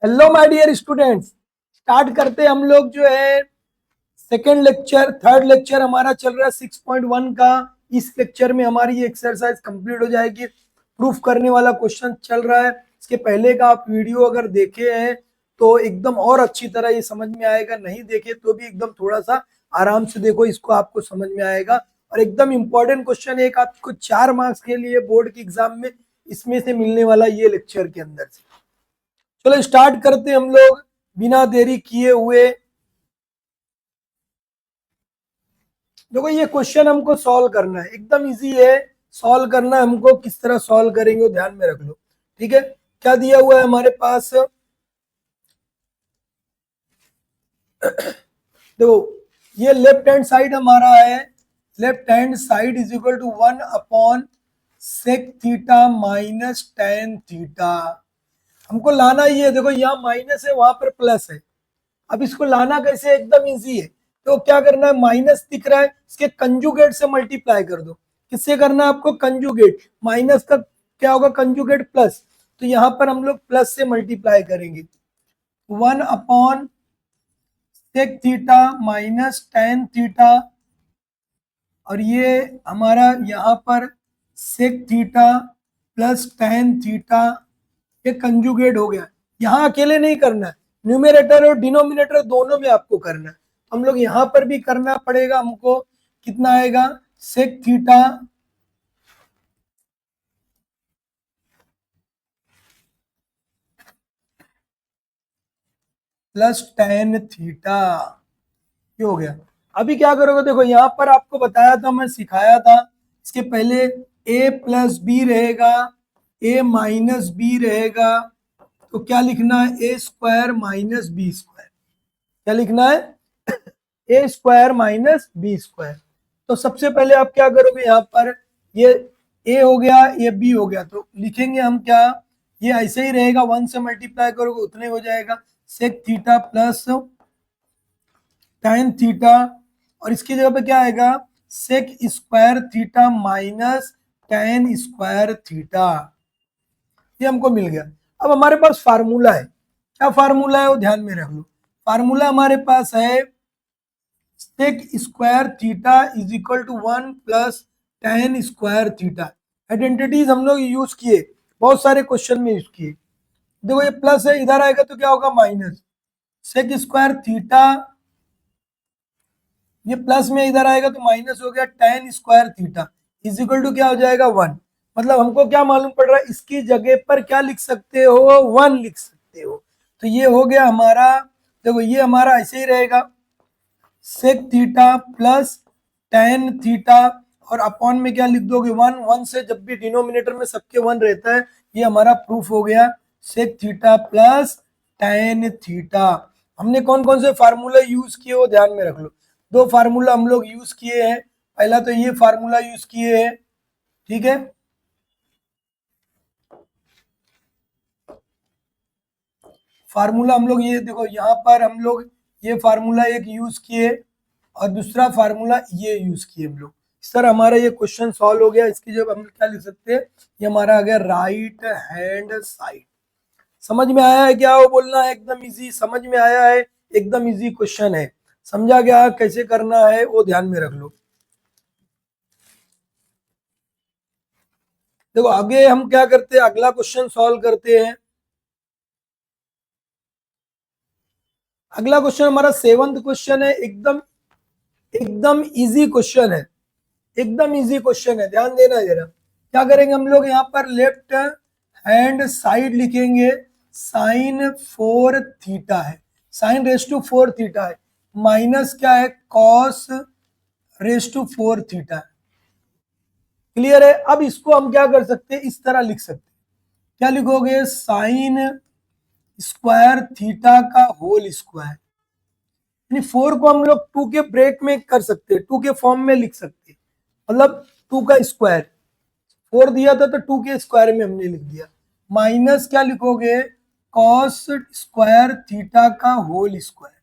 Hello my dear students, start करते हैं हम लोग जो है सेकेंड लेक्चर। थर्ड लेक्चर हमारा चल रहा है 6.1 का। इस लेक्चर में हमारी ये एक्सरसाइज कंप्लीट हो जाएगी। प्रूफ करने वाला क्वेश्चन चल रहा है। इसके पहले का आप वीडियो अगर देखे हैं तो एकदम और अच्छी तरह ये समझ में आएगा, नहीं देखे तो भी एकदम थोड़ा सा आराम से देखो, इसको आपको समझ में आएगा। और एकदम इंपॉर्टेंट क्वेश्चन एक आपको 4 मार्क्स के लिए बोर्ड के एग्जाम में इसमें से मिलने वाला ये लेक्चर के अंदर से। चलो स्टार्ट करते हम लोग बिना देरी किए हुए। देखो ये क्वेश्चन हमको सॉल्व करना है, एकदम इजी है सॉल्व करना। हमको किस तरह सॉल्व करेंगे वो ध्यान में रख लो, ठीक है। क्या दिया हुआ है हमारे पास, देखो ये लेफ्ट हैंड साइड हमारा है। Left hand side is equal to 1/sec theta minus tan theta. हमको लाना ही है, देखो यहाँ माइनस है वहां पर प्लस है। अब इसको लाना कैसे, एकदम इजी है। तो क्या करना है, माइनस दिख रहा है इसके कंजुगेट से मल्टीप्लाई कर दो। किससे करना है आपको, कंजुगेट। माइनस का क्या होगा, कंजुगेट प्लस। तो यहाँ पर हम लोग प्लस से मल्टीप्लाई करेंगे। 1/sec theta minus tan theta, और ये हमारा यहाँ पर sec theta plus tan theta, ये कंजुगेट हो गया। यहाँ अकेले नहीं करना है, न्यूमेरेटर और डिनोमिनेटर दोनों में आपको करना है। हम लोग यहाँ पर भी करना पड़ेगा हमको। कितना आएगा, sec theta plus tan theta, ये हो गया। अभी क्या करोगे, देखो यहाँ पर आपको बताया था, मैं सिखाया था इसके पहले, a प्लस बी रहेगा, a माइनस बी रहेगा। तो क्या लिखना है, a square minus b square. क्या लिखना है, a square minus b square. तो सबसे पहले आप क्या करोगे, यहाँ पर ये ए हो गया, ये बी हो गया, तो लिखेंगे हम क्या, ये ऐसे ही रहेगा, 1 से मल्टीप्लाई करोगे उतने हो जाएगा। Sec theta plus tan theta, और इसकी जगह पे क्या आएगा, sec square theta minus tan square theta. ये हमको मिल गया। अब हमारे पास फार्मूला है, क्या फार्मूला है वो ध्यान में रख लो। फार्मूला हमारे पास है sec square theta is equal to 1 plus tan square theta. Identities हम लोग यूज किए, बहुत सारे क्वेश्चन में यूज किए। देखो ये प्लस है, इधर आएगा तो क्या होगा, माइनस। सेक स्क्वायर थीटा, ये प्लस में इधर आएगा तो माइनस हो गया, tan square theta is equal to क्या हो जाएगा, 1। मतलब हमको क्या मालूम पड़ रहा है, इसकी जगह पर क्या लिख सकते हो, 1 लिख सकते हो। तो ये हो गया हमारा, देखो ये हमारा ऐसे ही रहेगा, sec theta plus tan theta, और अपॉन में क्या लिख दोगे, 1। 1 से जब भी डिनोमिनेटर में सबके 1 रहता है, ये हमारा प्रूफ हो गया, sec theta plus tan theta. हमने कौन कौन से फार्मूला यूज किए वो ध्यान में रख लो। 2 फार्मूला हम लोग यूज किए हैं। पहला तो ये फार्मूला यूज किए हैं, ठीक है। फार्मूला हम लोग ये देखो, यहाँ पर हम लोग ये फार्मूला एक यूज किए, और दूसरा फार्मूला ये यूज किए हम लोग। सर हमारा ये क्वेश्चन सॉल्व हो गया। इसकी जब हम क्या लिख सकते हैं, ये हमारा आ गया राइट हैंड साइड। समझ में आया है क्या वो बोलना है, एकदम इजी समझ में आया है, एकदम इजी क्वेश्चन है। समझा गया कैसे करना है वो ध्यान में रख लो। देखो आगे हम क्या करते हैं, अगला क्वेश्चन सॉल्व करते हैं। अगला क्वेश्चन हमारा 7th क्वेश्चन है, एकदम एकदम इजी क्वेश्चन है, एकदम इजी क्वेश्चन है, ध्यान देना जरा। क्या करेंगे हम लोग, यहाँ पर लेफ्ट हैंड साइड लिखेंगे, साइन 4 थीटा है, साइन रेस टू 4 थीटा है, माइनस क्या है, कॉस रेस टू 4 थीटा है। क्लियर है। अब इसको हम क्या कर सकते हैं, इस तरह लिख सकते हैं। क्या लिखोगे, साइन स्क्वायर थीटा का होल स्क्वायर। यानी 4 को हम लोग 2 के ब्रेक में कर सकते हैं, 2 के फॉर्म में लिख सकते हैं, मतलब 2 का स्क्वायर। 4 दिया था तो 2 के स्क्वायर में हमने लिख दिया। माइनस क्या लिखोगे, कॉस स्क्वायर थीटा का होल स्क्वायर।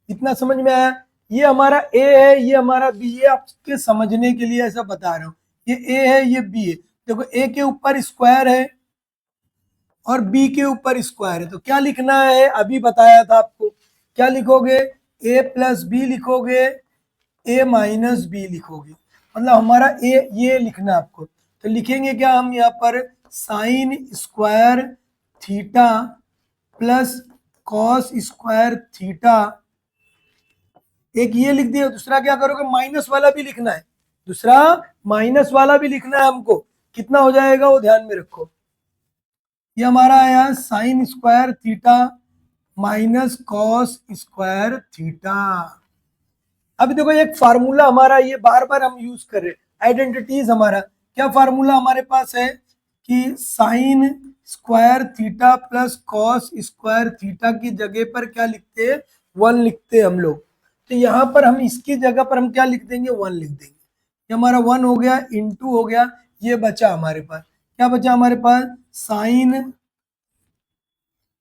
इतना समझ में आया। ये हमारा ए है, ये हमारा बी है, आपके समझने के लिए ऐसा बता रहा हूँ। ये ए है, ये बी है। देखो ए के ऊपर स्क्वायर है, और बी के ऊपर स्क्वायर है, तो क्या लिखना है अभी बताया था आपको, क्या लिखोगे, ए प्लस बी लिखोगे, ए माइनस बी लिखोगे, मतलब हमारा ए ये लिखना आपको। तो लिखेंगे क्या हम यहाँ पर, sign square theta plus cos square theta, एक ये लिख दिया। दूसरा क्या करोगे, माइनस वाला भी लिखना है, दूसरा माइनस वाला भी लिखना है हमको, कितना हो जाएगा वो ध्यान में रखो। ये हमारा आया sign square theta minus cos square theta. अभी देखो एक फार्मूला हमारा ये बार बार हम यूज कर रहे हैं, आइडेंटिटीज हमारा क्या फार्मूला हमारे पास है कि sign square theta plus cos square theta की जगह पर क्या लिखते हैं, 1 लिखते हैं हम लोग। तो यहाँ पर हम इसकी जगह पर हम क्या लिख देंगे, 1 लिख देंगे। ये हमारा 1 हो गया, इंटू हो गया, ये बचा हमारे पास, क्या बचा हमारे पास, sine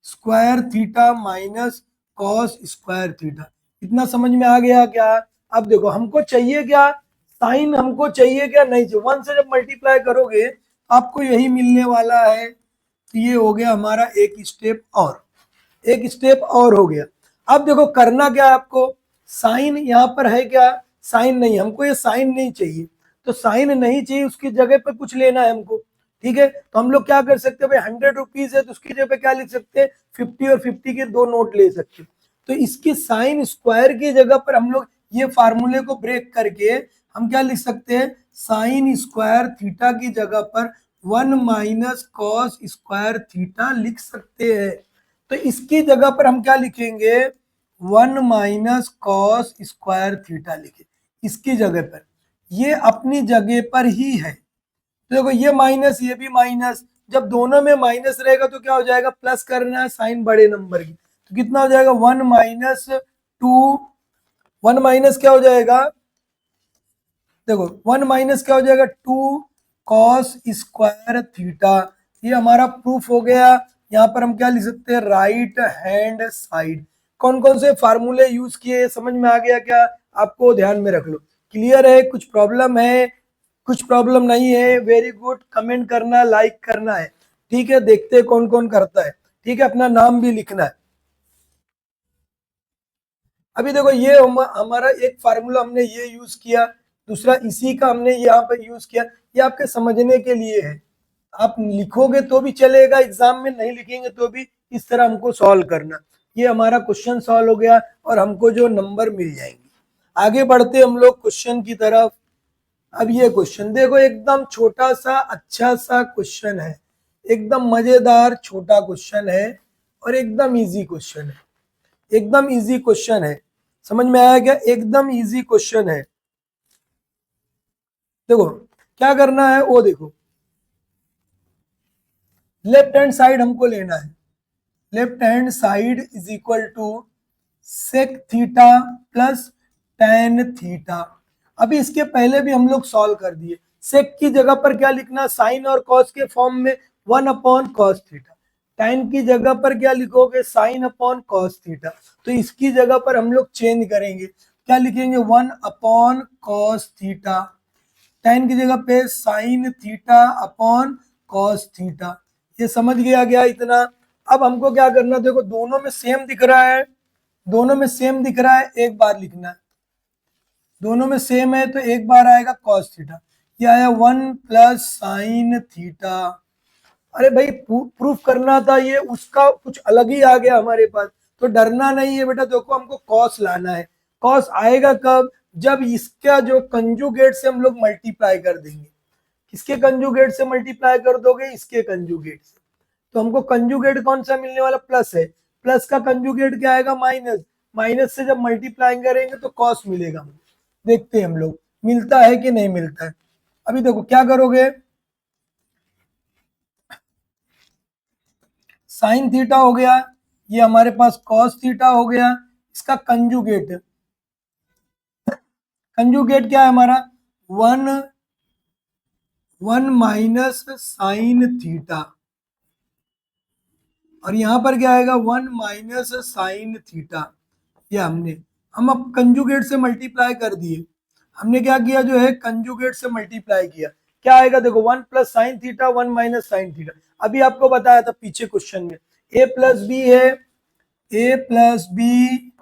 square theta minus cos square theta. इतना समझ में आ गया क्या। अब देखो हमको चाहिए क्या, साइन हमको चाहिए क्या, नहीं चाहिए। 1 से जब मल्टीप्लाई करोगे आपको यही मिलने वाला है। तो ये हो गया हमारा एक स्टेप और, एक स्टेप और हो गया। अब देखो करना क्या है आपको, साइन यहाँ पर है क्या, साइन नहीं, हमको ये साइन नहीं चाहिए, तो साइन नहीं चाहिए उसकी जगह पे कुछ लेना है हमको। ठीक है, तो हम लोग क्या कर सकते हैं भाई, 100 रुपीज है तो उसकी जगह पे क्या लिख सकते हैं, 50 और 50 के 2 नोट ले सकते हैं। तो इसकी साइन स्क्वायर की जगह पर हम लोग ये फार्मूले को ब्रेक करके हम क्या लिख सकते हैं, साइन स्क्वायर थीटा की जगह पर 1 माइनस कॉस स्क्वायर थीटा लिख सकते हैं। तो इसकी जगह पर हम क्या लिखेंगे, 1 माइनस कॉस स्क्वायर थीटा लिखे इसकी जगह पर, ये अपनी जगह पर ही है। तो देखो ये माइनस ये भी माइनस, जब दोनों में माइनस रहेगा तो क्या हो जाएगा, प्लस करना है साइन बड़े नंबर की, तो कितना हो जाएगा, 1 माइनस 2, 1 माइनस क्या हो जाएगा, देखो 1 माइनस क्या हो जाएगा, 2 कॉस स्क्वायर थीटा। ये हमारा प्रूफ हो गया। यहाँ पर हम क्या लिख सकते हैं, राइट हैंड साइड। कौन कौन से फार्मूले यूज किए समझ में आ गया क्या, आपको ध्यान में रख लो। क्लियर है, कुछ प्रॉब्लम है, कुछ प्रॉब्लम नहीं है, वेरी गुड, कमेंट करना, लाइक करना है। ठीक है, देखते हैं कौन कौन करता है। ठीक है, अपना नाम भी लिखना है। अभी देखो ये हमारा एक फार्मूला हमने ये यूज किया, दूसरा इसी का हमने यहाँ पर यूज किया, ये आपके समझने के लिए है। आप लिखोगे तो भी चलेगा एग्जाम में, नहीं लिखेंगे तो भी इस तरह हमको सॉल्व करना। ये हमारा क्वेश्चन सॉल्व हो गया और हमको जो नंबर मिल जाएंगे। आगे बढ़ते हम लोग क्वेश्चन की तरफ। अब ये क्वेश्चन देखो, एकदम छोटा सा अच्छा सा क्वेश्चन है, एकदम मजेदार छोटा क्वेश्चन है और एकदम इजी क्वेश्चन है, एकदम इजी क्वेश्चन है। समझ में आया क्या, एकदम इजी क्वेश्चन है। देखो क्या करना है वो देखो, लेफ्ट हैंड साइड हमको लेना है, left hand side is equal to sec theta plus tan theta. अभी इसके पहले भी हम लोग सॉल्व कर दिए। सेक की जगह पर क्या लिखना, साइन और कॉस के फॉर्म में 1 अपॉन कॉस थीटा। टेन की जगह पर क्या लिखोगे, साइन अपॉन कॉस थीटा। तो इसकी जगह पर हम लोग चेंज करेंगे, क्या लिखेंगे, 1 अपॉन कॉस थीटा। टेन की जगह पे sine theta upon cos theta. ये समझ गया गया इतना। अब हमको क्या करना, देखो दोनों में सेम दिख रहा है, दोनों में सेम दिख रहा है, एक बार लिखना है। दोनों में सेम है तो एक बार आएगा कॉस थीटा, ये आया 1 प्लस साइन थीटा। अरे भाई प्रूफ करना था, ये उसका कुछ अलग ही आ गया हमारे पास। तो डरना नहीं है बेटा, देखो हमको कॉस लाना है। कॉस आएगा कब, जब इसका जो कंजुगेट से हम लोग मल्टीप्लाई कर देंगे। किसके कंजुगेट से मल्टीप्लाई कर दोगे, इसके कंजुगेट से। तो हमको कंजुगेट कौन सा मिलने वाला, प्लस है, प्लस का कंजुगेट क्या आएगा, माइनस। माइनस से जब मल्टीप्लाई करेंगे तो कॉस मिलेगा। देखते हैं हम लोग मिलता है कि नहीं मिलता है। अभी देखो क्या करोगे, साइन थीटा हो गया, ये हमारे पास कॉस थीटा हो गया, इसका कंजुगेट, कंजुगेट क्या है हमारा, 1 माइनस साइन थीटा, और यहां पर क्या आएगा, 1 माइनस साइन थीटा। ये हम अब कंजुगेट से मल्टीप्लाई कर दिए। हमने क्या किया, जो है कंजुगेट से मल्टीप्लाई किया। क्या आएगा देखो 1 plus sine theta 1 minus sine theta. अभी आपको बताया था पीछे क्वेश्चन में a प्लस बी है, a plus b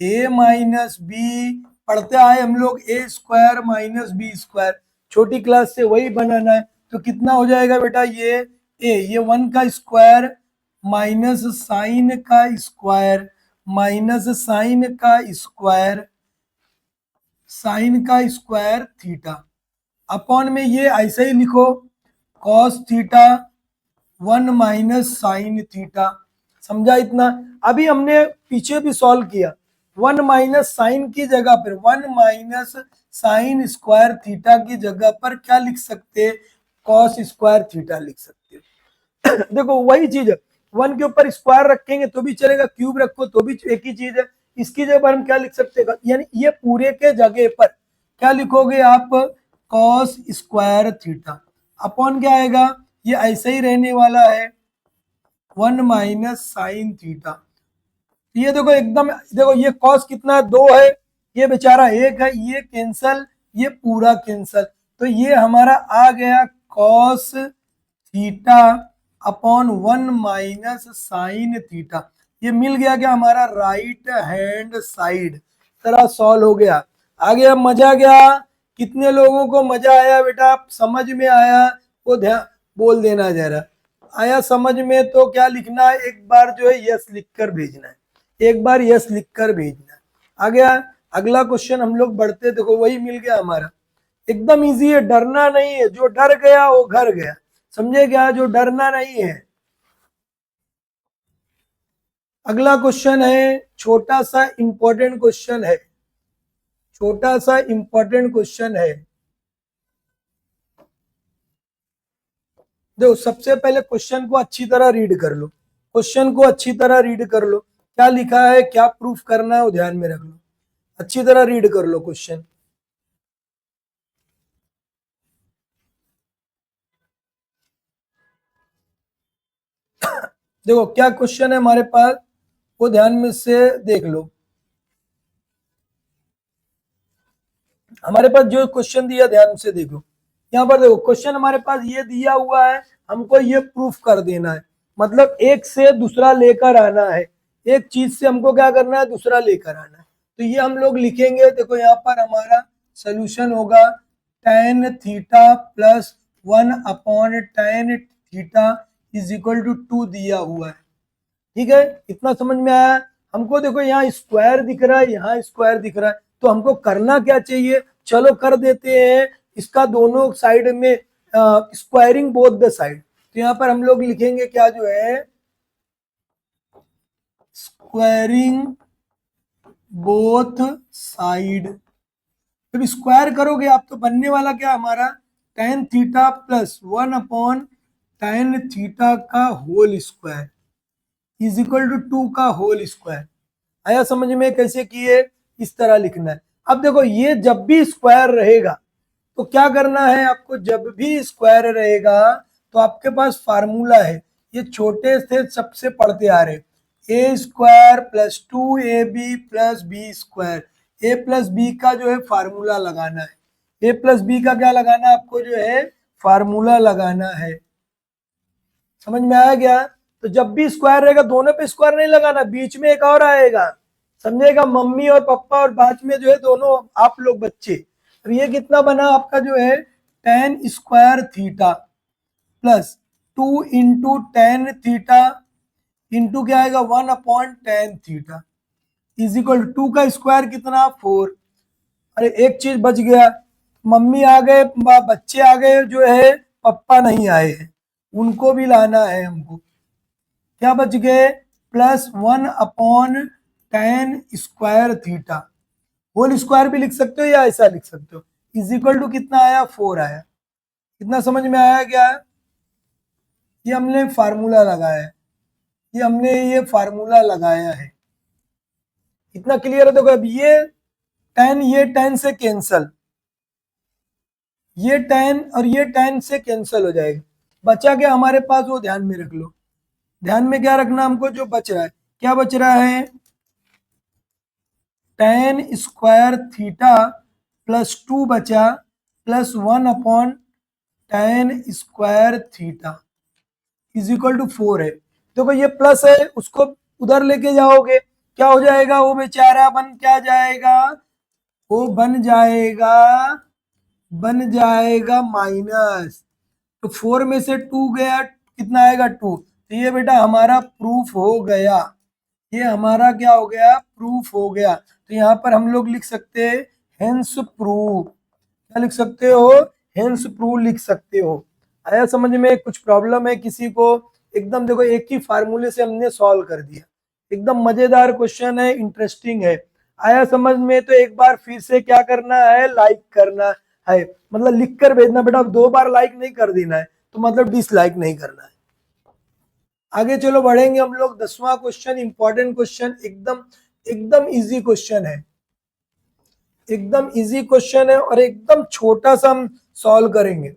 a minus b पढ़ते आए हम लोग a square minus b square, छोटी क्लास से वही बनाना है। तो कितना हो जाएगा बेटा ये 1 का स्क्वायर माइनस साइन का स्क्वायर माइनस साइन का स्क्वायर थीटा अपॉन में ये ऐसे ही लिखो cos theta 1 minus sine theta. समझा इतना? अभी हमने पीछे भी सॉल्व किया, 1 माइनस साइन की जगह पर 1 माइनस साइन स्क्वायर थीटा की जगह पर क्या लिख सकते, कॉस स्क्वायर थीटा लिख सकते। देखो वही चीज है, 1 के ऊपर स्क्वायर रखेंगे तो भी चलेगा, क्यूब रखो तो भी एक ही चीज है। इसकी जगह पर हम क्या लिख सकते हैं, यानी ये पूरे के जगह पर क्या लिखोगे आप, कॉस स्क्वायर थीटा अपॉन क्या आएगा, ये ऐसे ही रहने वाला है 1 माइनस साइन थीटा। ये देखो एकदम, देखो ये कॉस कितना है 2 है, ये बेचारा 1 है, ये कैंसल, ये पूरा कैंसल, तो ये हमारा आ गया cos theta upon 1 minus sine theta. ये मिल गया क्या हमारा राइट हैंड साइड, तरह सॉल्व हो गया। आ गया, मजा गया? कितने लोगों को मजा आया बेटा, समझ में आया? वो ध्यान बोल देना जरा, आया समझ में? तो क्या लिखना है, एक बार जो है यस लिखकर भेजना है, एक बार यस लिखकर भेजना है। आ गया? अगला क्वेश्चन हम लोग बढ़ते, देखो वही मिल गया हमारा, एकदम इजी है, डरना नहीं है, जो डर गया वो घर गया, समझे क्या, जो डरना नहीं है। अगला क्वेश्चन है, छोटा सा इंपॉर्टेंट क्वेश्चन है, छोटा सा इंपॉर्टेंट क्वेश्चन है। देखो सबसे पहले क्वेश्चन को अच्छी तरह रीड कर लो, क्वेश्चन को अच्छी तरह रीड कर लो, क्या लिखा है, क्या प्रूफ करना है वो ध्यान में रख लो, अच्छी तरह रीड कर लो क्वेश्चन। देखो क्या क्वेश्चन है हमारे पास, वो ध्यान में से देख लो। हमारे पास जो क्वेश्चन दिया ध्यान से देखो, यहाँ पर देखो क्वेश्चन हमारे पास ये दिया हुआ है, हमको ये प्रूफ कर देना है, मतलब एक से दूसरा लेकर आना है, एक चीज से हमको क्या करना है, दूसरा लेकर आना है। तो ये हम लोग लिखेंगे, देखो यहाँ पर हमारा सोल्यूशन होगा tan theta plus 1 upon tan theta is equal to 2 दिया हुआ है। ठीक है, इतना समझ में आया? हमको देखो यहाँ स्क्वायर दिख रहा है, यहाँ स्क्वायर दिख रहा है, तो हमको करना क्या चाहिए, चलो कर देते हैं इसका दोनों साइड में स्क्वायरिंग बोथ द साइड। तो यहाँ पर हम लोग लिखेंगे क्या जो है, स्क्वायरिंग बोथ साइड। जब स्क्वायर करोगे आप तो बनने वाला क्या हमारा, tan theta plus 1 upon tan theta का whole square is equal to 2 का होल स्क्वायर। आया समझ में कैसे किए, इस तरह लिखना है। अब देखो ये जब भी स्क्वायर रहेगा तो क्या करना है आपको, जब भी स्क्वायर रहेगा तो आपके पास फार्मूला है, ये छोटे से सबसे पढ़ते आ रहे, A square plus 2ab plus B square, A plus B का जो है फार्मूला लगाना है, ए प्लस बी का क्या लगाना है आपको, जो है फार्मूला लगाना है। समझ में आया क्या? तो जब भी स्क्वायर रहेगा दोनों पे स्क्वायर नहीं लगाना, बीच में एक और आएगा, समझेगा, मम्मी और पापा और बाद में जो है दोनों आप लोग बच्चे। अब ये कितना बना आपका जो है tan square theta plus 2 into tan theta into क्या आएगा 1 upon tan theta is equal 2 का स्क्वायर कितना 4। अरे एक चीज बच गया, मम्मी आ गए, बच्चे आ गए, जो है पापा नहीं आए हैं, उनको भी लाना है हमको। क्या बच गए, plus 1 upon tan square theta, whole square भी लिख सकते हो या ऐसा लिख सकते हो, इज इक्वल टू कितना आया 4 आया। कितना समझ में आया क्या? ये हमने फार्मूला लगाया है, ये हमने ये फार्मूला लगाया है, इतना क्लियर है? देखो अब ये tan से कैंसल, ये tan और ये tan से कैंसल हो जाएगा, बचा क्या हमारे पास वो ध्यान में रख लो। ध्यान में क्या रखना हमको, जो बच रहा है, क्या बच रहा है, tan स्क्वायर थीटा प्लस 2 बचा plus 1 upon tan square theta is equal to 4 है। देखो ये प्लस है, उसको उधर लेके जाओगे क्या हो जाएगा, वो बेचारा बन क्या जाएगा, वो बन जाएगा माइनस। तो 4 में से 2 गया, कितना आएगा 2। तो ये बेटा हमारा प्रूफ हो गया, ये हमारा क्या हो गया, प्रूफ हो गया। तो यहाँ पर हम लोग लिख सकते हैं हेंस प्रूफ, क्या लिख सकते हो, हेंस प्रूफ लिख सकते हो। आया समझ में, कुछ प्रॉब्लम है किसी को, एकदम देखो एक ही फार्मूले से हमने सॉल्व कर दिया, एकदम मजेदार क्वेश्चन है, इंटरेस्टिंग है। आया समझ में, तो एक बार फिर से क्या करना है, लाइक करना है, मतलब लिख कर भेजना बेटा, 2 बार लाइक नहीं कर देना है, तो मतलब डिसलाइक नहीं करना है। आगे चलो बढ़ेंगे हम लोग, 10वां क्वेश्चन, इंपॉर्टेंट क्वेश्चन, एकदम एकदम इजी क्वेश्चन है, एकदम इजी क्वेश्चन है और एकदम छोटा सा हम सॉल्व करेंगे,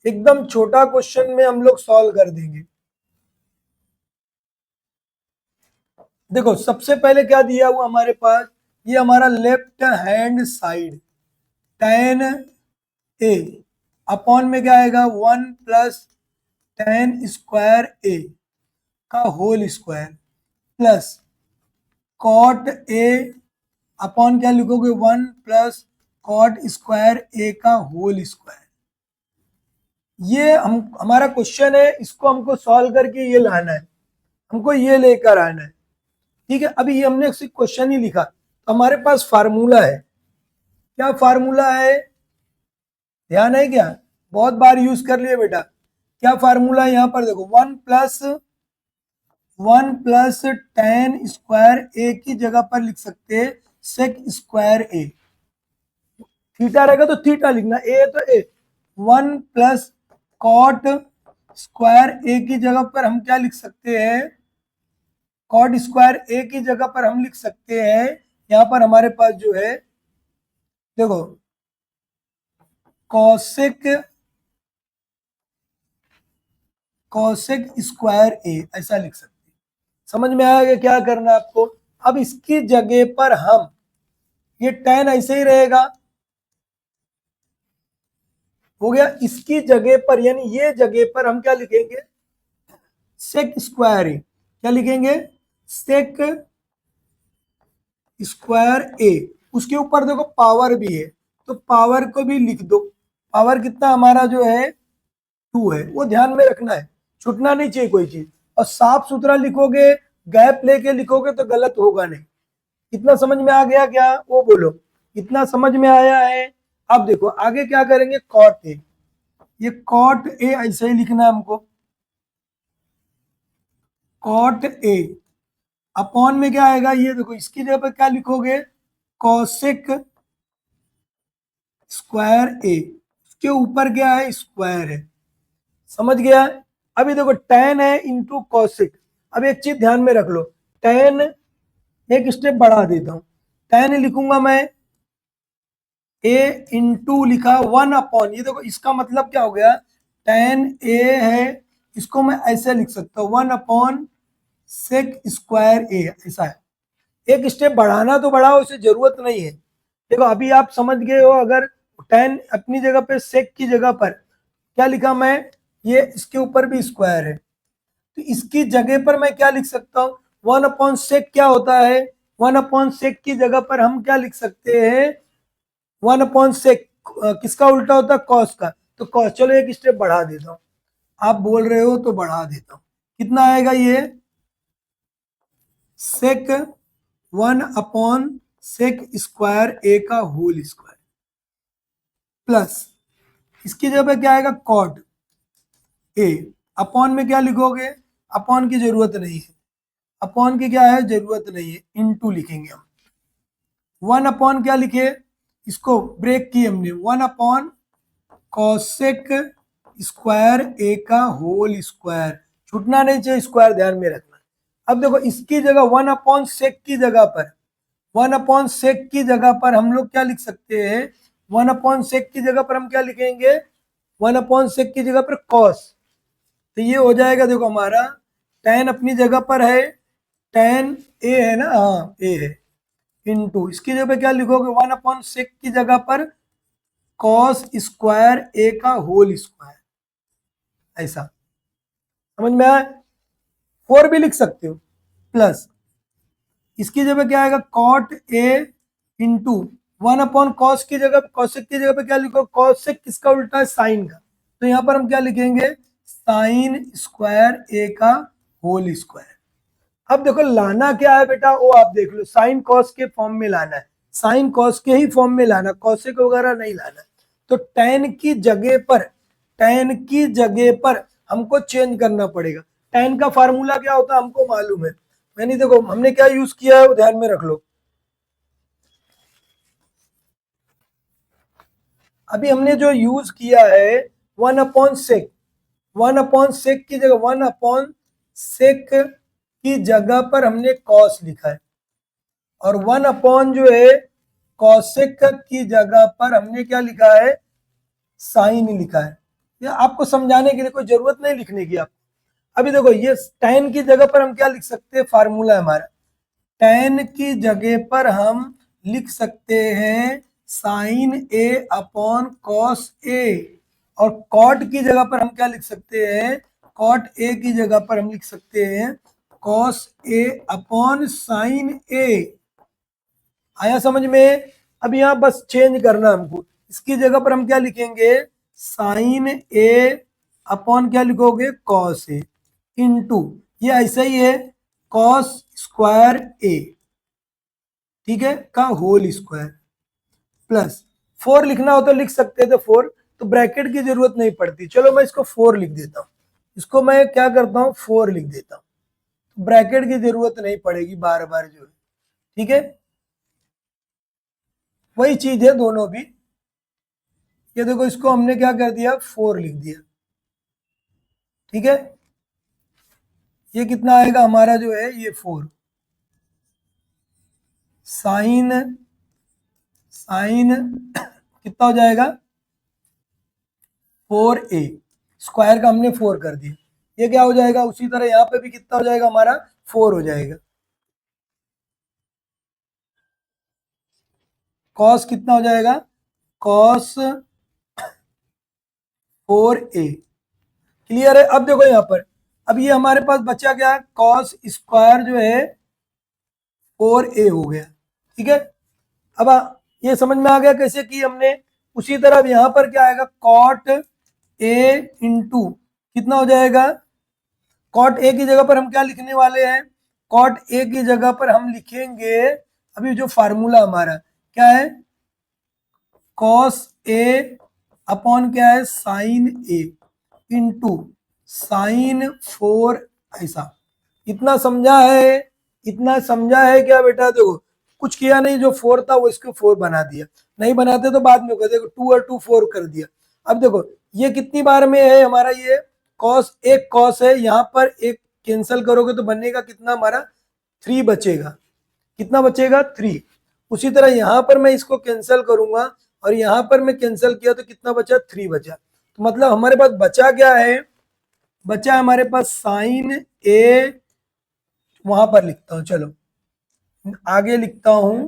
एकदम छोटा क्वेश्चन में हम लोग सॉल्व कर देंगे। देखो सबसे पहले क्या दिया हुआ हमारे पास, ये हमारा left hand side tan a upon में क्या आएगा 1 प्लस tan स्क्वायर ए का whole square plus cot a upon क्या लिखोगे 1 प्लस कॉट स्क्वायर ए का होल स्क्वायर। ये हम हमारा क्वेश्चन है, इसको हमको सॉल्व करके ये लाना है, हमको ये लेकर आना है, ठीक है। अभी ये हमने सिर्फ क्वेश्चन ही लिखा, तो हमारे पास फार्मूला है, क्या फार्मूला है, ध्यान है क्या, बहुत बार यूज कर लिए बेटा। क्या फार्मूला है यहाँ पर देखो, 1 प्लस tan स्क्वायर ए की जगह पर लिख सकते हैं सेक स्क्वायर ए, थीटा रहेगा तो थीटा लिखना, ए तो ए। 1 प्लस कॉट स्क्वायर ए की जगह पर हम क्या लिख सकते हैं, कॉट स्क्वायर ए की जगह पर हम लिख सकते हैं, यहाँ पर हमारे पास जो है देखो कॉसेक स्क्वायर ए ऐसा लिख सकते हैं। समझ में आएगा क्या करना है आपको। अब इसकी जगह पर हम, ये tan ऐसे ही रहेगा, हो गया, इसकी जगह पर यानी ये जगह पर हम क्या लिखेंगे, सेक स्क्वायर ए, क्या लिखेंगे, सेक स्क्वायर ए। उसके ऊपर देखो पावर भी है, तो पावर को भी लिख दो, पावर कितना हमारा जो है 2 है, वो ध्यान में रखना है, छूटना नहीं चाहिए कोई चीज। और साफ सुथरा लिखोगे, गैप लेके लिखोगे तो गलत होगा नहीं। इतना समझ में आ गया क्या, वो बोलो, इतना समझ में आया है। अब देखो आगे क्या करेंगे, कॉट ए, ये कॉट ए ऐसे ही लिखना है हमको, कॉट ए अपॉन में क्या आएगा, ये देखो इसकी जगह पर क्या लिखोगे, कॉसेक स्क्वायर ए, उसके ऊपर क्या है, स्क्वायर है, समझ गया। अभी देखो tan है इंटू कॉसेक। अब एक चीज ध्यान में रख लो, tan एक स्टेप बढ़ा देता हूं, tan लिखूंगा मैं a इंटू लिखा 1 अपॉन, ये देखो इसका मतलब क्या हो गया, tan a है, इसको मैं ऐसे लिख सकता हूँ 1 अपॉन सेक स्क्वायर ए, ऐसा है। एक स्टेप बढ़ाना तो बढ़ाओ, उसे जरूरत नहीं है। देखो अभी आप समझ गए हो, अगर tan अपनी जगह पे सेक की जगह पर क्या लिखा मैं, ये इसके ऊपर भी स्क्वायर है, तो इसकी जगह पर मैं क्या लिख सकता हूँ, 1 अपॉन सेक क्या होता है, 1 अपॉन सेक की जगह पर हम क्या लिख सकते हैं, 1 अपॉन सेक किसका उल्टा होता है, कॉस का, तो कॉस, चलो एक स्टेप बढ़ा देता हूँ, आप बोल रहे हो तो बढ़ा देता हूँ, कितना आएगा ये, सेक 1 अपॉन सेक स्क्वायर ए का होल स्क्वायर प्लस इसकी जगह पे क्या आएगा, कॉट ए, अपॉन में क्या लिखोगे, अपॉन की जरूरत नहीं है, अपॉन की क्या है, जरूरत नहीं है, इनटू लिखेंगे हम। 1 अपॉन क्या लिखे, इसको ब्रेक किए हमने, 1 अपॉन कॉसेक स्क्वायर ए का होल स्क्वायर, छूटना नहीं चाहिए, स्क्वायर ध्यान में रखना। अब देखो इसकी जगह 1 अपॉन सेक की जगह पर, 1 अपॉन सेक की जगह पर हम लोग क्या लिख सकते हैं, 1 अपॉन सेक की जगह पर हम क्या लिखेंगे, 1 अपॉन सेक की जगह पर कॉस, तो ये हो जाएगा देखो हमारा tan अपनी जगह पर है, tan ए है ना, हाँ ए है, इनटू इसकी जगह पे क्या लिखोगे, 1 अपॉन सेक की जगह पर कॉस स्क्वायर ए का होल स्क्वायर, ऐसा समझ में आया। 4 भी लिख सकते हो, प्लस इसकी जगह क्या आएगा, कॉट ए इंटू 1 कॉस की जगह, कॉसेक की जगह पे क्या लिखो, कॉसेक किसका उल्टा है, साइन का, तो यहां पर हम क्या लिखेंगे, साइन स्क्वायर ए का होल स्क्वायर। अब देखो लाना क्या है बेटा, वो आप देख लो, साइन कॉस के फॉर्म में लाना है, साइन कॉस के ही फॉर्म में लाना, कॉसेक वगैरह नहीं लाना। तो टेन की जगह पर, टेन की जगह पर हमको चेंज करना पड़ेगा। टेन का फार्मूला क्या होता है हमको मालूम है, यानी देखो हमने क्या यूज किया है वो ध्यान में रख लो। अभी हमने जो यूज किया है 1/sec, 1/sec की जगह 1/sec की जगह पर हमने कॉस लिखा है, और 1 जो है कॉसेक की जगह पर हमने क्या लिखा है, साइन लिखा है। ये आपको समझाने के लिए कोई जरूरत नहीं लिखने की आपको। अभी देखो ये tan की जगह पर हम क्या लिख सकते हैं, फार्मूला है हमारा, tan की जगह पर हम लिख सकते हैं sign A upon cos A, और कॉट की जगह पर हम क्या लिख सकते हैं, कॉट ए की जगह पर हम लिख सकते हैं कॉस ए अपॉन साइन ए। आया समझ में। अब यहाँ बस चेंज करना हमको, इसकी जगह पर हम क्या लिखेंगे, साइन ए अपॉन क्या लिखोगे, कॉस ए, इंटू ये ऐसा ही है कॉस स्क्वायर ए, ठीक है, का होल स्क्वायर, प्लस 4 लिखना हो तो लिख सकते थे 4, तो ब्रैकेट की जरूरत नहीं पड़ती, चलो मैं इसको 4 लिख देता हूँ, इसको मैं क्या करता हूँ 4 लिख देता हूँ, ब्रैकेट की जरूरत नहीं पड़ेगी बार बार जो है, ठीक है। वही चीज है दोनों भी, ये देखो इसको हमने क्या कर दिया 4 लिख दिया, ठीक है। ये कितना आएगा हमारा जो है ये 4, साइन साइन कितना हो जाएगा 4a, स्क्वायर का हमने 4 कर दिया, ये क्या हो जाएगा, उसी तरह यहाँ पे भी कितना हो जाएगा हमारा 4 हो जाएगा, कॉस कितना हो जाएगा, कॉस 4a, क्लियर है। अब देखो यहाँ पर, अब ये हमारे पास बचा क्या है, कॉस स्क्वायर जो है 4a हो गया, ठीक है। अब ये समझ में आ गया कैसे की हमने। उसी तरह अब यहाँ पर क्या आएगा, कॉट ए इंटू कितना हो जाएगा, कॉट ए की जगह पर हम क्या लिखने वाले हैं, कॉट ए की जगह पर हम लिखेंगे अभी जो फार्मूला हमारा क्या है, कॉस ए अपॉन क्या है, साइन ए इंटू साइन 4, ऐसा। इतना समझा है, इतना समझा है क्या बेटा, देखो कुछ किया नहीं, जो 4 था वो इसको 4 बना दिया, नहीं बनाते तो बाद में होगा, देखो 2 और 2 4 कर दिया। अब देखो ये कितनी बार में है हमारा, ये कॉस, एक कॉस है, यहाँ पर एक कैंसिल करोगे तो बनेगा कितना हमारा 3 बचेगा, कितना बचेगा 3। उसी तरह यहाँ पर मैं इसको कैंसिल करूंगा और यहाँ पर मैं कैंसिल किया तो कितना बचा, 3 बचा। तो मतलब हमारे पास बचा क्या है, बचा हमारे पास साइन ए, वहां पर लिखता हूं, चलो आगे लिखता हूं,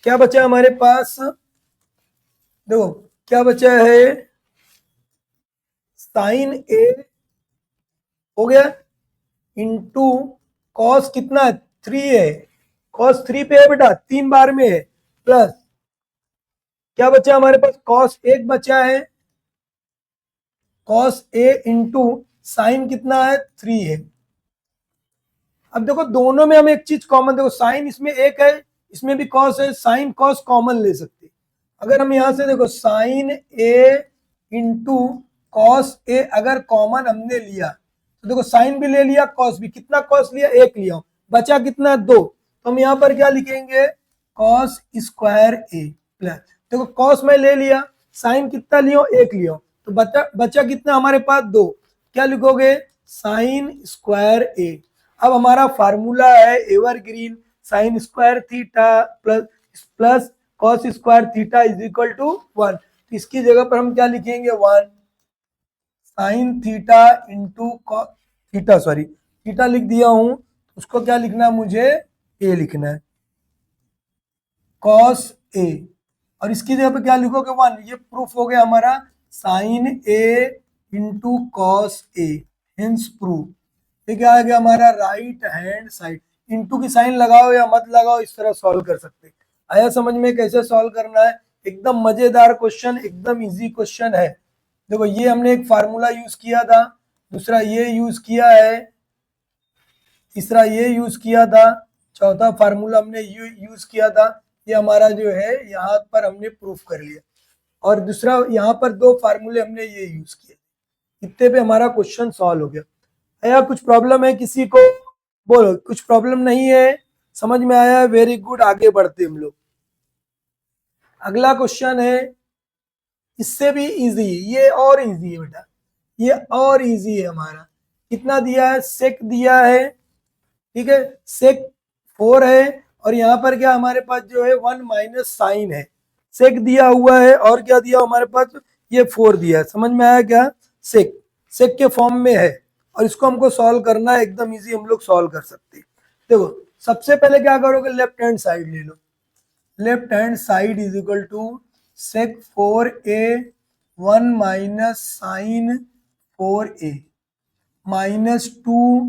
क्या बचा हमारे पास, देखो क्या बचा है, साइन ए हो गया इंटू कॉस कितना है 3 है, कॉस 3 पे है बेटा, 3 बार में है, प्लस क्या बचा हमारे पास, कॉस 1 बचा है, कॉस ए इंटू साइन कितना है 3 है। अब देखो दोनों में हम एक चीज कॉमन, देखो साइन इसमें एक है, इसमें भी कॉस है, साइन कॉस कॉमन ले सकते। अगर हम यहां से देखो sign A into cos A अगर कॉमन हमने लिया तो देखो साइन भी ले लिया, कॉस भी, कितना कॉस लिया, 1 लिया, बचा कितना 2, तो हम यहाँ पर क्या लिखेंगे, कॉस स्क्वायर ए, प्लस देखो कॉस में ले लिया, साइन कितना लियो, 1 लियो, तो बचा कितना हमारे पास 2, क्या लिखोगे, साइन स्क्वायर ए। अब हमारा फार्मूला है evergreen, sine square theta plus plus cos square theta is equal to 1, तो इसकी जगह पर हम क्या लिखेंगे 1 sine theta into theta, sorry theta लिख दिया हूं, उसको क्या लिखना है मुझे, ए लिखना है, कॉस ए और इसकी जगह पे क्या लिखोगे 1। ये प्रूफ हो गया हमारा sign A into cos A, hence proof. ये क्या आ गया हमारा राइट हैंड साइड। इंटू की साइन लगाओ या मत लगाओ, इस तरह सॉल्व कर सकते हैं। आया समझ में कैसे सॉल्व करना है? एकदम मजेदार क्वेश्चन, एकदम इजी क्वेश्चन है। देखो ये हमने एक फार्मूला यूज किया था, दूसरा ये यूज किया है, तीसरा ये यूज किया था, चौथा फार्मूला हमने यूज किया था। ये हमारा जो है यहाँ पर हमने प्रूफ कर लिया, और दूसरा यहाँ पर दो फार्मूले हमने ये यूज किए। इतने पे हमारा क्वेश्चन सॉल्व हो गया। आया कुछ प्रॉब्लम है किसी को? बोलो कुछ प्रॉब्लम नहीं है, समझ में आया? वेरी गुड, आगे बढ़ते हम लोग। अगला क्वेश्चन है, इससे भी इजी, ये और इजी है बेटा, ये और इजी है हमारा। कितना दिया है? सेक दिया है, ठीक है, सेक 4 है, और यहाँ पर क्या हमारे पास जो है 1 माइनस साइन है। सेक दिया हुआ है और क्या दिया हमारे पास? ये 4 दिया है। समझ में आया क्या? सेक, सेक के फॉर्म में है, और इसको हमको सॉल्व करना है, एकदम इजी हम लोग सॉल्व कर सकते हैं। देखो सबसे पहले क्या करोगे, लेफ्ट हैंड साइड ले लो। Left hand side is equal to sec 4a 1 minus sine 4a minus 2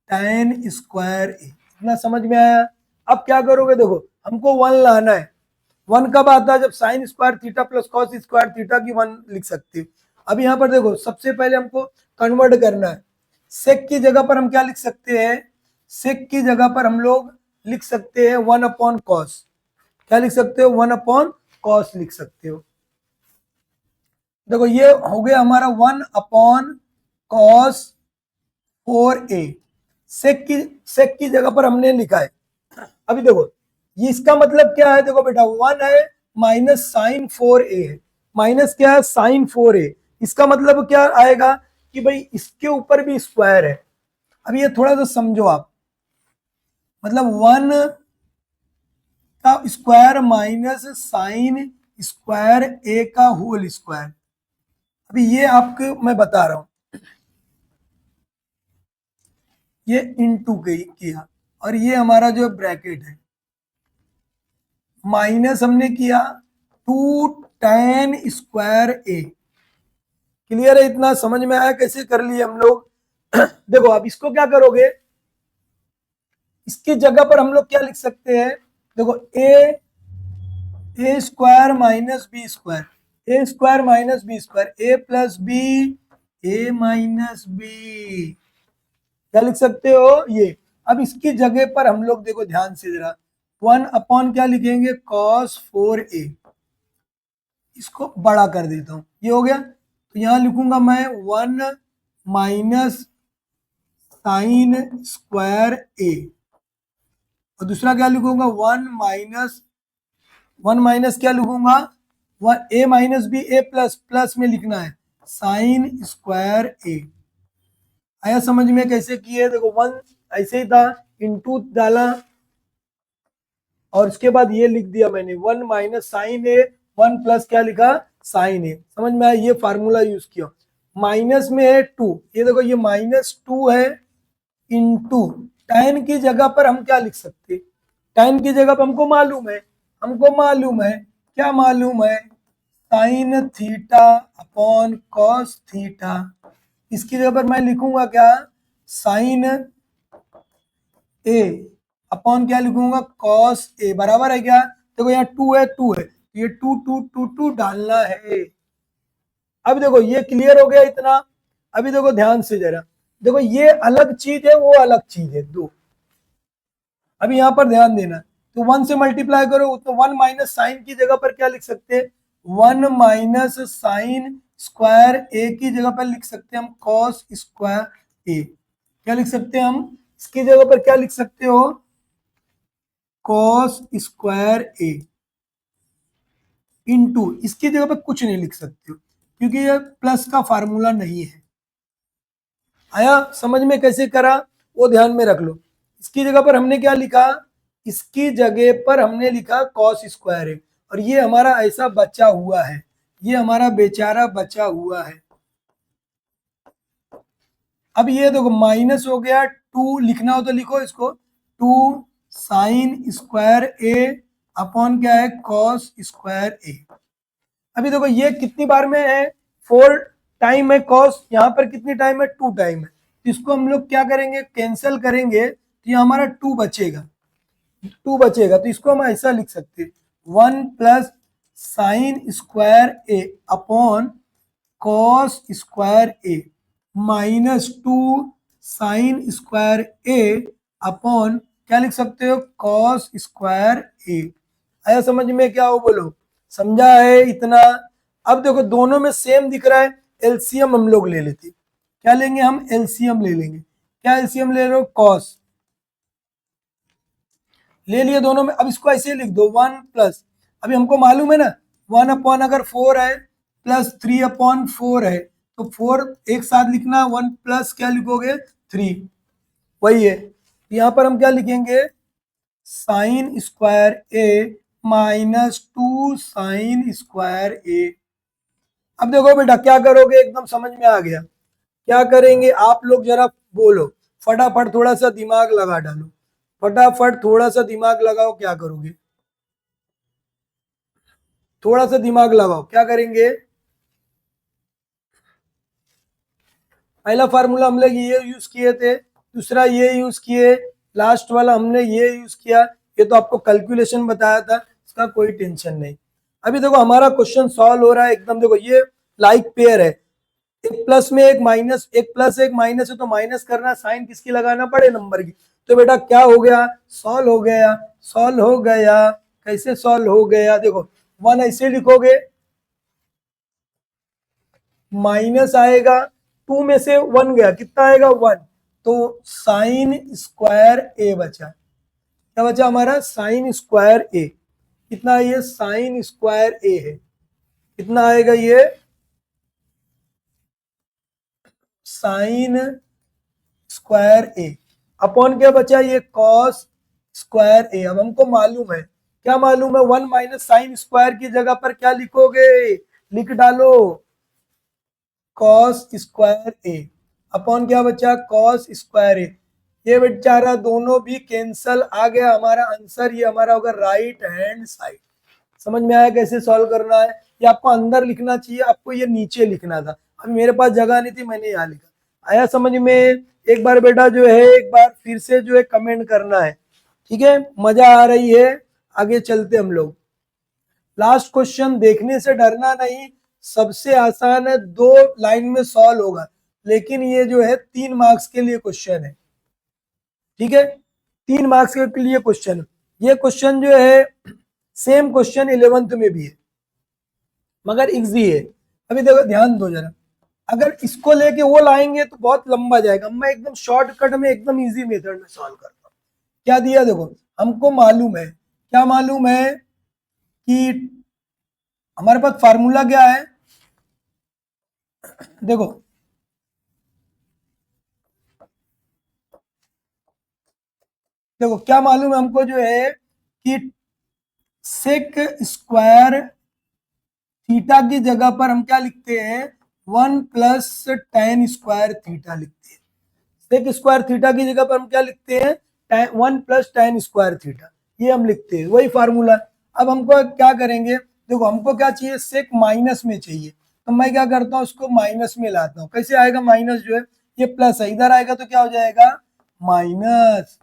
tan square A. इतना समझ में आया? अब क्या करोगे, देखो हमको 1 लाना है। 1 कब आता है? जब sign square theta plus cos square theta की 1 लिख सकते हो। अब यहाँ पर देखो सबसे पहले हमको कन्वर्ट करना है। सेक की जगह पर हम क्या लिख सकते हैं? सेक की जगह पर हम लोग लिख सकते हैं 1 अपॉन कॉस। क्या लिख सकते हो? 1 अपॉन कॉस लिख सकते हो। देखो ये हो गया हमारा 1 अपॉन कॉस 4a। सेक की जगह पर हमने लिखा है। अभी देखो ये इसका मतलब क्या है? देखो बेटा 1 है माइनस साइन 4a है, माइनस क्या है? Sign 4a। इसका मतलब क्या आएगा कि भाई इसके ऊपर भी स्क्वायर है। अब ये थोड़ा सा समझो आप, मतलब 1 का square minus sine square a का होल स्क्वायर। अभी ये आपको मैं बता रहा हूं, ये इनटू किया, और ये हमारा जो ब्रैकेट है, माइनस हमने किया 2 tan स्क्वायर ए। क्लियर है? इतना समझ में आया कैसे कर लिए हम लोग? देखो अब इसको क्या करोगे, इसकी जगह पर हम लोग क्या लिख सकते हैं? देखो ए square minus b square, A square minus b square, A plus b a minus B, क्या लिख सकते हो ये। अब इसकी जगह पर हम लोग देखो ध्यान से जरा, 1 अपॉन क्या लिखेंगे? cos 4a। इसको बड़ा कर देता हूं, ये हो गया। तो यहां लिखूंगा मैं 1 माइनस साइन स्क्वायर ए, और दूसरा क्या लिखूंगा? 1 माइनस क्या लिखूंगा? 1 ए माइनस बी, ए प्लस प्लस में लिखना है साइन स्क्वायर ए। आया समझ में कैसे किए? देखो 1 ऐसे ही था, इनटू डाला, और उसके बाद ये लिख दिया मैंने 1 माइनस साइन ए, 1 प्लस क्या लिखा? साइन ए। समझ में आया? ये फार्मूला यूज किया। माइनस में है 2, ये देखो ये माइनस 2 है, इनटू tan की जगह पर हम क्या लिख सकते? tan की जगह पर हमको मालूम है, क्या मालूम है? Sine theta upon cos theta. इसकी जगह पर मैं लिखूंगा क्या? साइन ए अपॉन क्या लिखूंगा? कॉस ए, बराबर है क्या? देखो यहाँ 2 है, 2 है, ये 2 2 2 2 डालना है। अब देखो ये क्लियर हो गया इतना। अभी देखो ध्यान से जरा, देखो ये अलग चीज है, वो अलग चीज है, दो। अभी यहाँ पर ध्यान देना, तो 1 से मल्टीप्लाई करो तो 1 माइनस साइन की जगह पर क्या लिख सकते हैं? 1 माइनस साइन स्क्वायर ए की जगह पर लिख सकते हैं हम कॉस स्क्वायर ए। क्या लिख सकते हैं हम? इसकी जगह पर क्या लिख सकते हो? कॉस स्क्वायर ए, इनटू इसकी जगह पर कुछ नहीं लिख सकते हो, क्योंकि ये प्लस का फार्मूला नहीं है। आया समझ में कैसे करा? वो ध्यान में रख लो। इसकी जगह पर हमने क्या लिखा? इसकी जगह पर हमने लिखा कॉस स्क्वायर है, और ये हमारा ऐसा बचा हुआ है, ये हमारा बेचारा बचा हुआ है। अब ये देखो माइनस हो गया, 2 लिखना हो तो लिखो इसको, 2 साइन स्क्वायर ए अपॉन क्या है कॉस स्क्वायर ए। अभी देखो ये कितनी बार में है 4 टाइम है कॉस, यहाँ पर कितनी टाइम है 2 टाइम है, तो इसको हम लोग क्या करेंगे कैंसिल करेंगे तो ये हमारा 2 बचेगा, 2 बचेगा, तो इसको हम ऐसा लिख सकते हैं 1 प्लस साइन स्क्वायर ए अपॉन कॉस स्क्वायर ए माइनस 2 साइन स्क्वायर ए अपॉन क्या लिख सकते हो कॉस स्क्वायर ए। आया समझ में क्या हो बोलो, समझा है इतना। अब देखो दोनों में सेम दिख रहा है, एलसीएम हम लोग ले लेते, क्या लेंगे हम एलसीएम ले लेंगे, क्या एलसीएम ले रहे हो कॉस ले लिए दोनों में। अब इसको ऐसे लिख दो 1 प्लस, अभी हमको मालूम है ना 1 अपॉन अगर 4 है प्लस 3 अपॉन 4 है, तो 4 एक साथ लिखना, 1 प्लस क्या लिखोगे 3, वही है। यहाँ पर हम क्या लिखेंगे साइन स्क्वायर ए माइनस 2 साइन स्क्वायर ए। अब देखो बेटा क्या करोगे, एकदम समझ में आ गया, क्या करेंगे आप लोग जरा बोलो, फटाफट थोड़ा सा दिमाग लगा डालो, फटाफट थोड़ा सा दिमाग लगाओ, क्या करोगे थोड़ा सा दिमाग लगाओ, क्या करेंगे। पहला फार्मूला हम लोग ये यूज किए थे, दूसरा ये यूज किए, लास्ट वाला हमने ये यूज किया, ये तो आपको कैलकुलेशन बताया था, इसका कोई टेंशन नहीं। अभी देखो हमारा क्वेश्चन सॉल्व हो रहा है एकदम, देखो ये लाइक पेयर है, एक प्लस में एक माइनस, एक प्लस एक माइनस है, तो माइनस करना, साइन किसकी लगाना पड़े नंबर की, तो बेटा क्या हो गया सॉल्व हो गया, सॉल्व हो गया। कैसे सॉल्व हो गया देखो 1 ऐसे लिखोगे, माइनस आएगा 2 में से 1 गया, कितना आएगा 1, तो साइन स्क्वायर ए बचा, क्या बचा हमारा साइन स्क्वायर ए, कितना ये साइन स्क्वायर ए है, कितना आएगा ये साइन स्क्वायर ए अपॉन क्या बचा ये कॉस स्क्वायर ए। अब हमको मालूम है, क्या मालूम है 1 माइनस साइन स्क्वायर की जगह पर क्या लिखोगे, लिख डालो कॉस स्क्वायर ए अपॉन क्या बचा कॉस स्क्वायर ए। ये बेचारा दोनों भी कैंसल, आ गया हमारा आंसर, ये हमारा होगा राइट हैंड साइड। समझ में आया कैसे सॉल्व करना है, ये आपको अंदर लिखना चाहिए, आपको ये नीचे लिखना था, अब मेरे पास जगह नहीं थी मैंने यहाँ लिखा। आया समझ में, एक बार बेटा जो है एक बार फिर से जो है कमेंट करना है, ठीक है मजा आ रही है, आगे चलते हम लोग। लास्ट क्वेश्चन देखने से डरना नहीं, सबसे आसान है, 2 लाइन में सॉल्व होगा, लेकिन ये जो है 3 मार्क्स के लिए क्वेश्चन है, ठीक है 3 मार्क्स के लिए क्वेश्चन। ये क्वेश्चन जो है सेम क्वेश्चन 11th में भी है मगर इजी है। अभी देखो ध्यान दो जरा, अगर इसको लेके वो लाएंगे तो बहुत लंबा जाएगा, मैं एकदम शॉर्टकट में एकदम इजी मेथड में सॉल्व करता हूँ। क्या दिया देखो, हमको मालूम है, क्या मालूम है कि हमारे पास फार्मूला क्या है, देखो देखो क्या मालूम है हमको जो है कि सेक स्क्वायर थीटा की जगह पर हम क्या लिखते हैं 1 प्लस टेन स्क्वायर थीटा लिखते हैं, सेक स्क्वायर थीटा की जगह पर हम क्या लिखते हैं 1 प्लस टेन स्क्वायर थीटा, ये हम लिखते हैं वही फार्मूला। अब हमको क्या करेंगे, देखो हमको क्या चाहिए सेक माइनस में चाहिए, तो मैं क्या करता हूँ उसको माइनस में लाता हूँ, कैसे आएगा माइनस जो है ये प्लस है, इधर आएगा तो क्या हो जाएगा माइनस,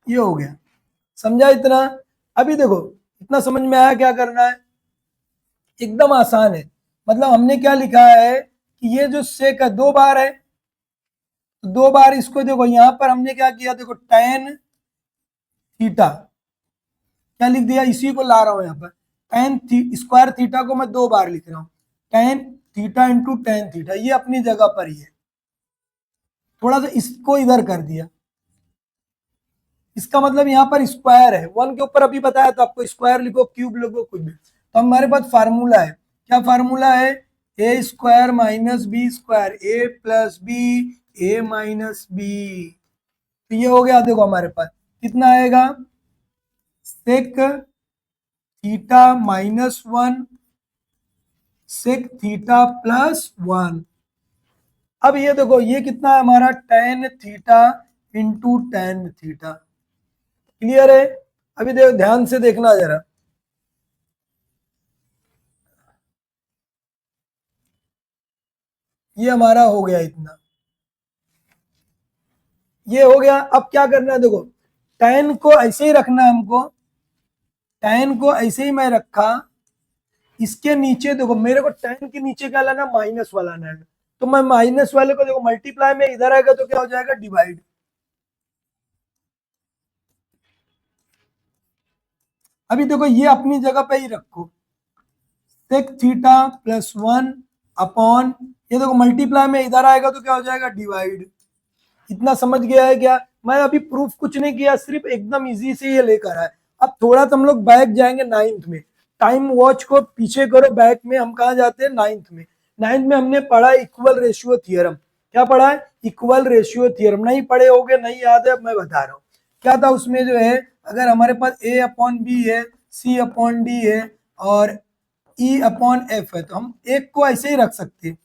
ये हो गया, समझा इतना। अभी देखो इतना समझ में आया क्या करना है, एकदम आसान है, मतलब हमने क्या लिखा है कि ये जो सेक है 2 बार है, तो 2 बार इसको देखो यहाँ पर हमने क्या किया देखो टेन थीटा क्या लिख दिया, इसी को ला रहा हूं यहाँ पर टेन स्क्वायर थीटा को मैं 2 बार लिख रहा हूँ, ten theta into tan theta, ये अपनी जगह पर ही है, थोड़ा सा इसको इधर कर दिया, इसका मतलब यहाँ पर स्क्वायर है, 1 के ऊपर अभी बताया तो आपको स्क्वायर लिखो क्यूब लिखो कुछ भी, तो हमारे पास फार्मूला है, क्या फार्मूला है a square minus b square A plus b a minus b, तो ये हो गया देखो हमारे पास कितना आएगा sec theta minus 1 sec theta plus 1। अब ये देखो ये कितना है हमारा tan theta into tan theta, clear है। अभी देखो ध्यान से देखना जरा, ये हमारा हो गया इतना, ये हो गया। अब क्या करना है देखो, tan को ऐसे ही रखना है हमको, tan को ऐसे ही मैं रखा, इसके नीचे देखो मेरे को tan के नीचे क्या लाना, माइनस वाला लाना है, तो मैं माइनस वाले को देखो मल्टीप्लाई में इधर आएगा तो क्या हो जाएगा, डिवाइड। अभी देखो ये अपनी जगह पे ही रखो, सेक थीटा प्लस 1 अपॉन, ये देखो मल्टीप्लाई में इधर आएगा तो क्या हो जाएगा, डिवाइड। इतना समझ गया है क्या? मैं अभी प्रूफ कुछ नहीं किया, सिर्फ एकदम इजी से ये लेकर आया। अब थोड़ा तो हम लोग बैक जाएंगे नाइन्थ में, टाइम वॉच को पीछे करो, बैक में हम कहा जाते हैं, नाइन्थ में। नाइन्थ में हमने पढ़ा इक्वल रेशियो थियरम। क्या पढ़ा है? Equal ratio theorem. नहीं पढ़े होगे, नहीं याद है, मैं बता रहा हूँ। क्या था उसमें जो है, अगर हमारे पास ए अपॉन बी है, सी अपॉन डी है और ई अपॉन एफ है, तो हम एक को ऐसे ही रख सकते हैं,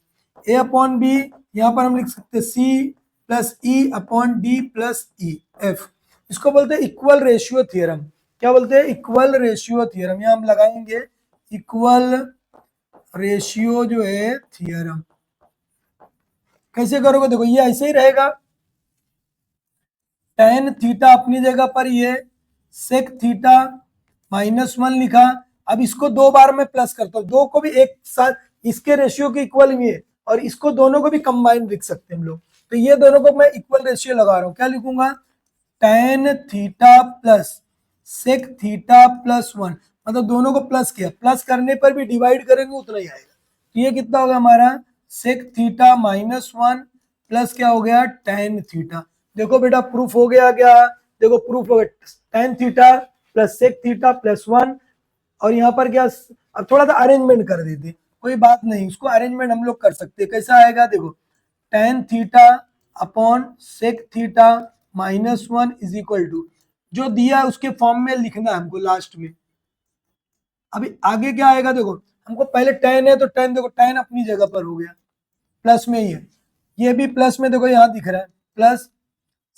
ए अपॉन बी, यहाँ पर हम लिख सकते हैं c plus e upon d plus e f. इसको बोलते हैं इक्वल रेशियो थियरम। क्या बोलते हैं? Equal ratio theorem. यहाँ हम लगाएंगे इक्वल रेशियो जो है थियरम। कैसे करोगे? देखो ये ऐसे ही रहेगा, tan थीटा अपनी जगह पर, ये सेक थीटा -1 लिखा। अब इसको दो बार में प्लस करता हूँ, दो को भी एक साथ, इसके रेशियो के इक्वल भी है, और इसको दोनों को भी कंबाइन लिख सकते हैं हम लोग। तो ये दोनों को मैं इक्वल रेशियो लगा रहा हूँ, क्या लिखूंगा, tan theta plus sec theta plus 1, मतलब दोनों को प्लस किया, प्लस करने पर भी डिवाइड करेंगे उतना ही आएगा। तो ये कितना होगा हमारा, सेक थीटा -1 प्लस क्या हो गया, tan थीटा। देखो बेटा प्रूफ हो गया क्या? देखो प्रूफ हो गया, tan theta plus sec theta plus 1, और यहाँ पर क्या, अब थोड़ा सा अरेंजमेंट कर देते, कोई बात नहीं, उसको अरेंजमेंट हम लोग कर सकते हैं। कैसा आएगा देखो, tan theta upon sec theta -1 is equal to, जो दिया है उसके फॉर्म में लिखना है हमको लास्ट में। अभी आगे क्या आएगा देखो, हमको पहले tan है तो tan, देखो tan अपनी जगह पर हो गया, प्लस में ही है, ये भी प्लस में, देखो यहाँ दिख रहा है प्लस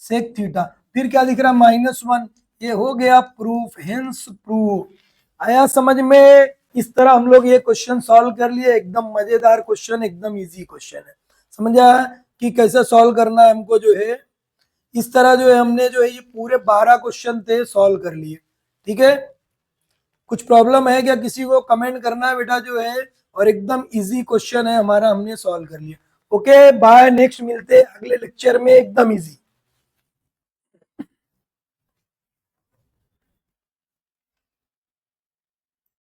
सेक थीटा, फिर क्या दिख रहा है, -1। ये हो गया प्रूफ, हेंस प्रूफ। आया समझ में? इस तरह हम लोग ये क्वेश्चन सॉल्व कर लिए, एकदम मजेदार क्वेश्चन, एकदम इजी क्वेश्चन है। समझा कि कैसे सॉल्व करना है हमको जो है, इस तरह जो है हमने जो है ये पूरे 12 क्वेश्चन थे सॉल्व कर लिए। ठीक है, कुछ प्रॉब्लम है क्या किसी को? कमेंट करना है बेटा जो है, और एकदम इजी क्वेश्चन है हमारा, हमने सॉल्व कर लिया। ओके बाय, नेक्स्ट मिलते हैं अगले लेक्चर में, एकदम इजी।